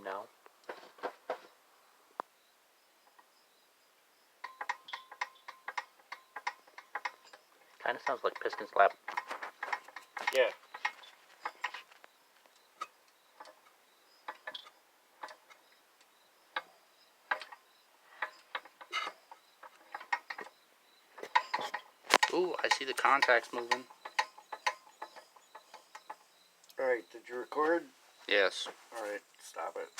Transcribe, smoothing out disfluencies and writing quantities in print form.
time now. Kind of sounds like Piston slap. Yeah. Ooh, I see the contacts moving. Alright, did you record? Yes. Alright, stop it.